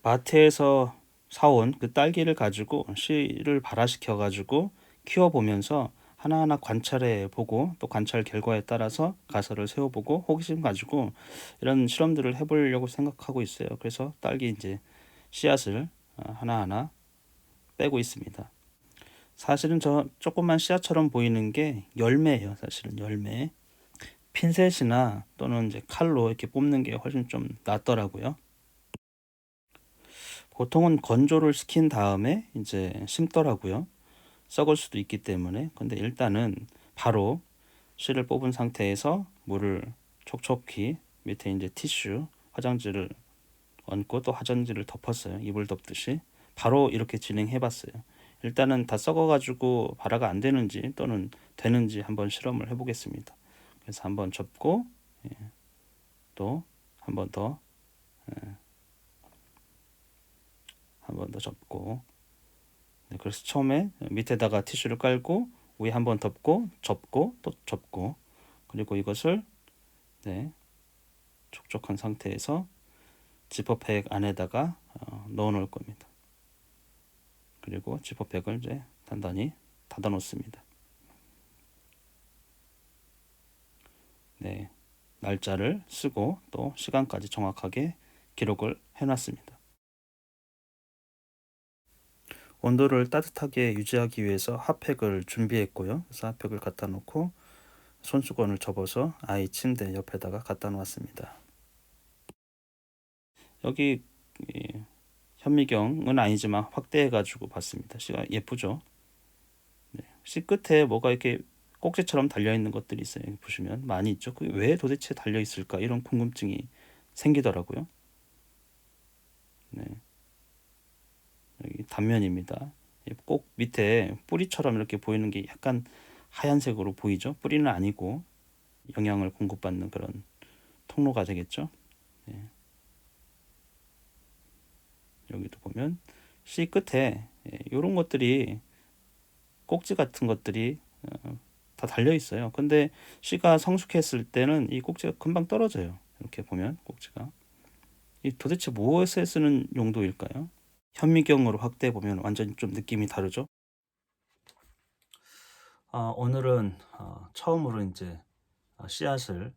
마트에서 사온 그 딸기를 가지고 씨를 발화시켜 가지고 키워보면서 하나하나 관찰해 보고 또 관찰 결과에 따라서 가설을 세워보고 호기심 가지고 이런 실험들을 해보려고 생각하고 있어요. 그래서 딸기 이제 씨앗을 하나하나 빼고 있습니다. 사실은 저 조그만 씨앗처럼 보이는 게 열매예요. 사실은 열매. 핀셋이나 또는 이제 칼로 이렇게 뽑는 게 훨씬 좀 낫더라고요. 보통은 건조를 시킨 다음에 이제 심더라고요. 썩을 수도 있기 때문에. 근데 일단은 바로 씨를 뽑은 상태에서 물을 촉촉히 밑에 이제 티슈, 화장지를 얹고 또 화장지를 덮었어요. 이불 덮듯이. 바로 이렇게 진행해 봤어요. 일단은 다 썩어가지고 발화가 안 되는지 또는 되는지 한번 실험을 해보겠습니다. 그래서 한번 접고 또 한 번 더, 한 번 더 접고. 네, 그래서 처음에 밑에다가 티슈를 깔고 위에 한 번 덮고 접고 또 접고 그리고 이것을 네, 촉촉한 상태에서 지퍼백 안에다가 넣어 놓을 겁니다. 그리고 지퍼백을 이제 단단히 닫아 놓습니다. 네, 날짜를 쓰고 또 시간까지 정확하게 기록을 해놨습니다. 온도를 따뜻하게 유지하기 위해서 핫팩을 준비했고요. 그래서 핫팩을 갖다 놓고 손수건을 접어서 아이 침대 옆에다가 갖다 놓았습니다. 여기 현미경은 아니지만 확대해가지고 봤습니다. 씨가 예쁘죠? 네. 씨 끝에 뭐가 이렇게 꼭지처럼 달려있는 것들이 있어요. 보시면 많이 있죠. 그게 왜 도대체 달려있을까? 이런 궁금증이 생기더라고요. 네. 여기 단면입니다. 꼭 밑에 뿌리처럼 이렇게 보이는 게 약간 하얀색으로 보이죠? 뿌리는 아니고 영양을 공급받는 그런 통로가 되겠죠. 네. 여기도 보면 씨 끝에 이런 것들이 꼭지 같은 것들이 다 달려 있어요. 근데 씨가 성숙했을 때는 이 꼭지가 금방 떨어져요. 이렇게 보면 꼭지가 이 도대체 무엇에 쓰는 용도일까요? 현미경으로 확대해 보면 완전히 좀 느낌이 다르죠. 오늘은 처음으로 이제 씨앗을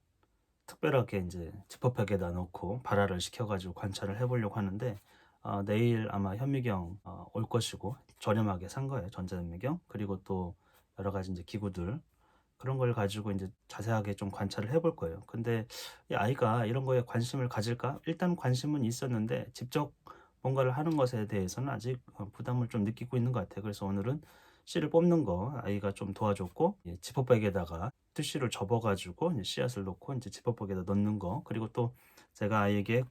특별하게 이제 지퍼백에다 넣고 발화를 시켜가지고 관찰을 해보려고 하는데 내일 아마 현미경 올 것이고 저렴하게 산 거예요. 전자현미경. 그리고 또 여러 가지 이제 기구들 그런 걸 가지고 이제 자세하게 좀 관찰을 해볼 거예요. 근데 이 아이가 이런 거에 관심을 가질까? 일단 관심은 있었는데 직접 뭔가를 하는 것에 대해서는 아직 부담을 좀 느끼고 있는 것 같아요. 그래서 오늘은 씨를 뽑는 거 아이가 좀 도와줬고 지퍼백에다가 티슈를 접어가지고 이제 씨앗을 넣고 이제 지퍼백에다 넣는 거 그리고 또 제가 아이에게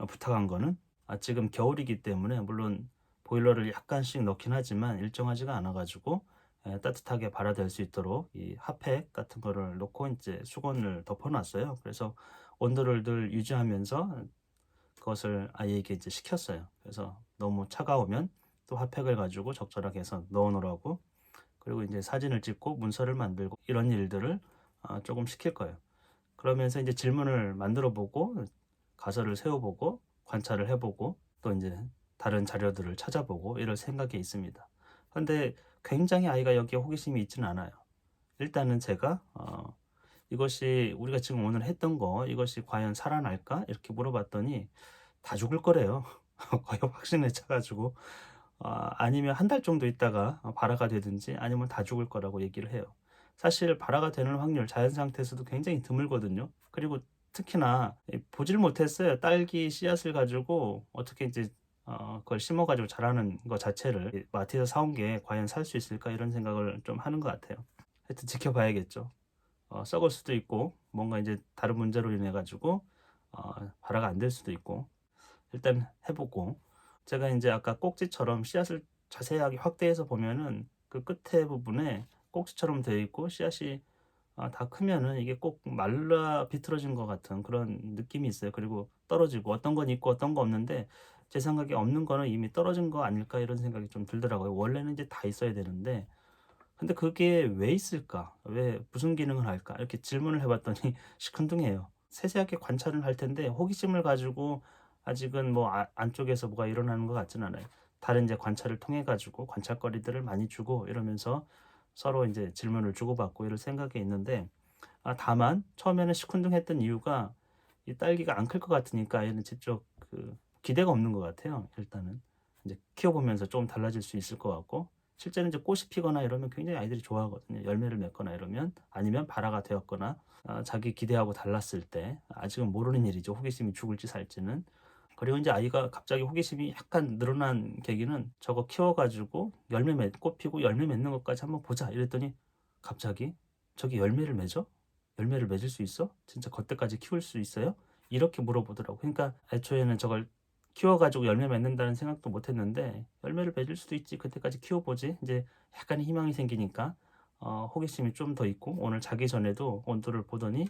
부탁한 거는 지금 겨울이기 때문에 물론 보일러를 약간씩 넣긴 하지만 일정하지가 않아가지고 따뜻하게 발화될 수 있도록 이 핫팩 같은 거를 놓고 이제 수건을 덮어놨어요. 그래서 온도를 늘 유지하면서 그것을 아이에게 이제 시켰어요. 그래서 너무 차가우면 또 핫팩을 가지고 적절하게 해서 넣어 놓으라고 그리고 이제 사진을 찍고 문서를 만들고 이런 일들을 조금 시킬 거예요. 그러면서 이제 질문을 만들어 보고 가설을 세워보고 관찰을 해보고 또 이제 다른 자료들을 찾아보고 이럴 생각이 있습니다. 그런데 굉장히 아이가 여기에 호기심이 있지는 않아요. 일단은 제가 이것이 우리가 지금 오늘 했던 거 이것이 과연 살아날까? 이렇게 물어봤더니 다 죽을 거래요. 거의 확신에 차가지고 아니면 한 달 정도 있다가 발화가 되든지 아니면 다 죽을 거라고 얘기를 해요. 사실 발화가 되는 확률 자연 상태에서도 굉장히 드물거든요. 그리고 특히나 보질 못했어요. 딸기 씨앗을 가지고 어떻게 이제 그걸 심어가지고 자라는 것 자체를 마트에서 사온 게 과연 살 수 있을까 이런 생각을 좀 하는 것 같아요. 하여튼 지켜봐야겠죠. 썩을 수도 있고 뭔가 이제 다른 문제로 인해 가지고 발화가 안 될 수도 있고 일단 해보고 제가 이제 아까 꼭지처럼 씨앗을 자세하게 확대해서 보면은 그 끝에 부분에 꼭지처럼 되어 있고 씨앗이 다 크면은 이게 꼭 말라 비틀어진 것 같은 그런 느낌이 있어요. 그리고 떨어지고 어떤 건 있고 어떤 거 없는데 제 생각에 없는 거는 이미 떨어진 거 아닐까 이런 생각이 좀 들더라고요. 원래는 이제 다 있어야 되는데 근데 그게 왜 있을까? 왜 무슨 기능을 할까? 이렇게 질문을 해봤더니 시큰둥해요. 세세하게 관찰을 할 텐데 호기심을 가지고 아직은 뭐 안쪽에서 뭐가 일어나는 것 같지는 않아요. 다른 이제 관찰을 통해 가지고 관찰거리들을 많이 주고 이러면서 서로 이제 질문을 주고받고 이럴 생각이 있는데, 다만 처음에는 시큰둥했던 이유가 이 딸기가 안 클 것 같으니까 얘는 직접 기대가 없는 것 같아요. 일단은 이제 키워보면서 좀 달라질 수 있을 것 같고, 실제는 이제 꽃이 피거나 이러면 굉장히 아이들이 좋아하거든요. 열매를 맺거나 이러면, 아니면 발화가 되었거나 자기 기대하고 달랐을 때, 아직은 모르는 일이죠. 호기심이 죽을지 살지는. 그리고 이제 아이가 갑자기 호기심이 약간 늘어난 계기는, 저거 키워가지고 열매 맺고 피고 열매 맺는 것까지 한번 보자 이랬더니 갑자기 저기 열매를 맺어? 열매를 맺을 수 있어? 진짜 그때까지 키울 수 있어요? 이렇게 물어보더라고. 그러니까 애초에는 저걸 키워가지고 열매 맺는다는 생각도 못 했는데, 열매를 맺을 수도 있지, 그때까지 키워보지, 이제 약간의 희망이 생기니까 호기심이 좀 더 있고, 오늘 자기 전에도 온도를 보더니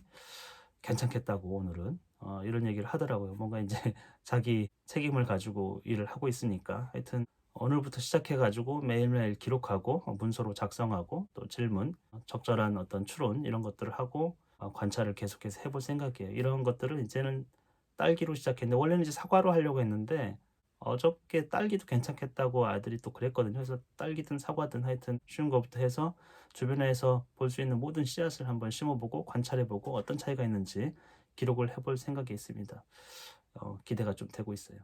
괜찮겠다고 오늘은 이런 얘기를 하더라고요. 뭔가 이제 자기 책임을 가지고 일을 하고 있으니까. 하여튼 오늘부터 시작해 가지고 매일매일 기록하고 문서로 작성하고 또 질문, 적절한 어떤 추론 이런 것들을 하고 관찰을 계속해서 해볼 생각이에요. 이런 것들은 이제는 딸기로 시작했는데, 원래는 이제 사과로 하려고 했는데 어저께 딸기도 괜찮겠다고 아들이 또 그랬거든요. 그래서 딸기든 사과든 하여튼 쉬운 것부터 해서 주변에서 볼 수 있는 모든 씨앗을 한번 심어보고 관찰해보고 어떤 차이가 있는지 기록을 해볼 생각이 있습니다. 기대가 좀 되고 있어요.